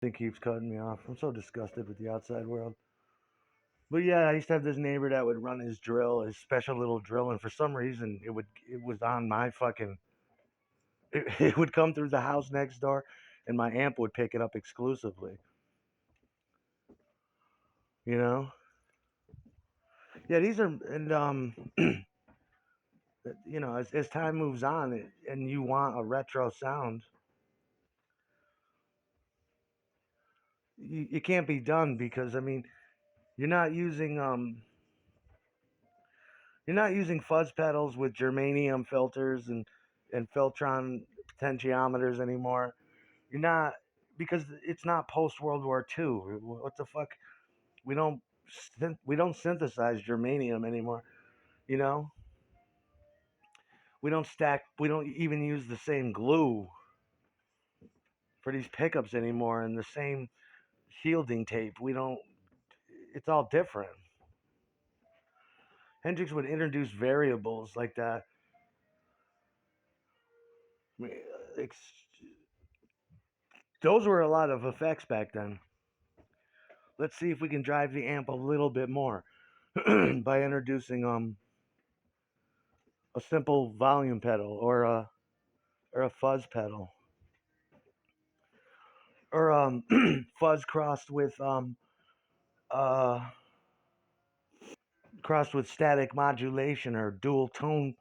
Thing keeps cutting me off. I'm so disgusted with the outside world. But yeah, I used to have this neighbor that would run his drill, his special little drill, and for some reason it was on my fucking it would come through the house next door, and my amp would pick it up exclusively. You know? Yeah, these are and as time moves on, and you want a retro sound, it can't be done because I mean you're not using you're not using fuzz pedals with germanium filters and filtron potentiometers anymore. You're not because it's not post World War II. What the fuck? We don't we don't synthesize germanium anymore. You know, we don't stack. We don't even use the same glue for these pickups anymore, and the same shielding tape. We don't. It's all different. Hendrix would introduce variables like that. I mean, those were a lot of effects back then. Let's see if we can drive the amp a little bit more by introducing a simple volume pedal or a fuzz pedal or fuzz uh crossed with static modulation or dual tone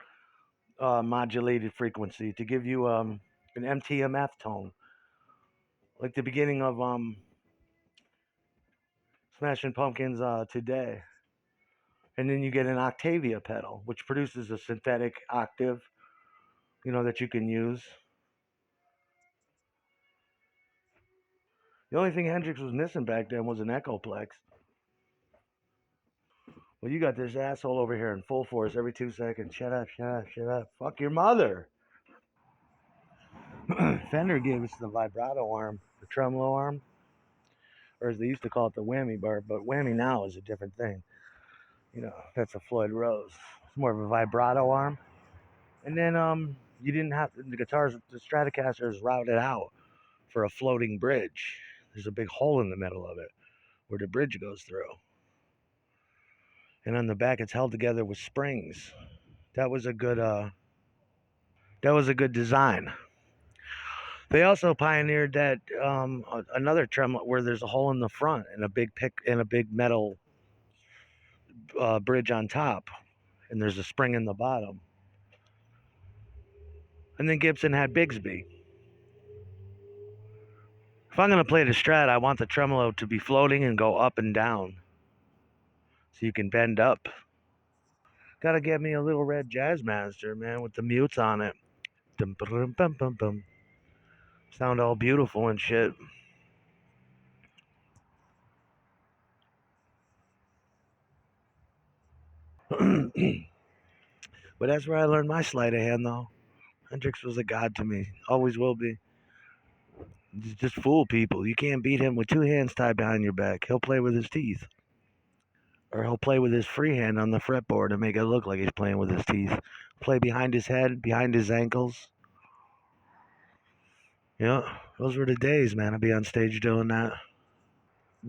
modulated frequency to give you an MTMF tone like the beginning of Smashing Pumpkins today. And then you get an Octavia pedal, which produces a synthetic octave, that you can use. The only thing Hendrix was missing back then was an Echoplex. Well, you got this asshole over here in full force every 2 seconds. Shut up, shut up, shut up. Fuck your mother. Fender gave us the vibrato arm, the tremolo arm, or as they used to call it, the whammy bar. But whammy now is a different thing. That's a Floyd Rose. It's more of a vibrato arm. And then you didn't have the guitars. The Stratocaster is routed out for a floating bridge. There's a big hole in the middle of it where the bridge goes through. And on the back, it's held together with springs. That was a good. That was a good design. They also pioneered that another tremolo where there's a hole in the front and a big metal bridge on top, and there's a spring in the bottom. And then Gibson had Bigsby. If I'm gonna play the Strat, I want the tremolo to be floating and go up and down, so you can bend up. Gotta get me a little red Jazzmaster, man, with the mutes on it. Dum, bum, bum, bum, bum. Sound all beautiful and shit. But that's where I learned my sleight of hand, though. Hendrix was a god to me. Always will be. Just fool people. You can't beat him with two hands tied behind your back. He'll play with his teeth. Or he'll play with his free hand on the fretboard and make it look like he's playing with his teeth. Play behind his head, behind his ankles. Those were the days, man. I'd be on stage doing that.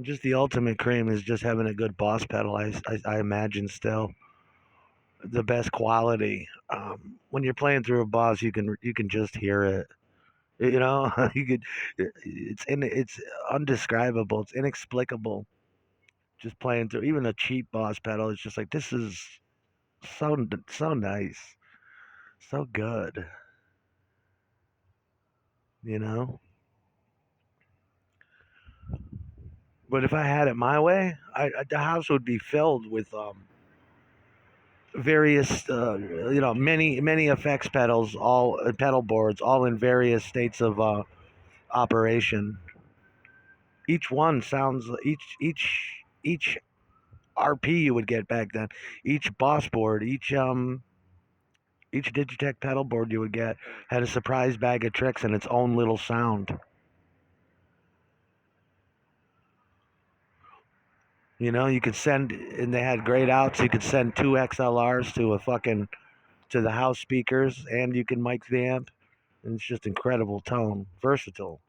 Just the ultimate cream is just having a good boss pedal. I imagine still the best quality. When you're playing through a boss, you can just hear it. You could. It's undescribable. It's inexplicable. Just playing through even a cheap boss pedal. It's just like this is so nice, so good. You know. But if I had it my way, the house would be filled with various many effects pedals, all pedal boards, all in various states of operation. Each one sounds each RP you would get back then, each boss board, each Digitech pedal board you would get had a surprise bag of tricks and its own little sound. You could send, and they had great outs. You could send two XLRs to the house speakers, and you can mic the amp, and it's just incredible tone, versatile.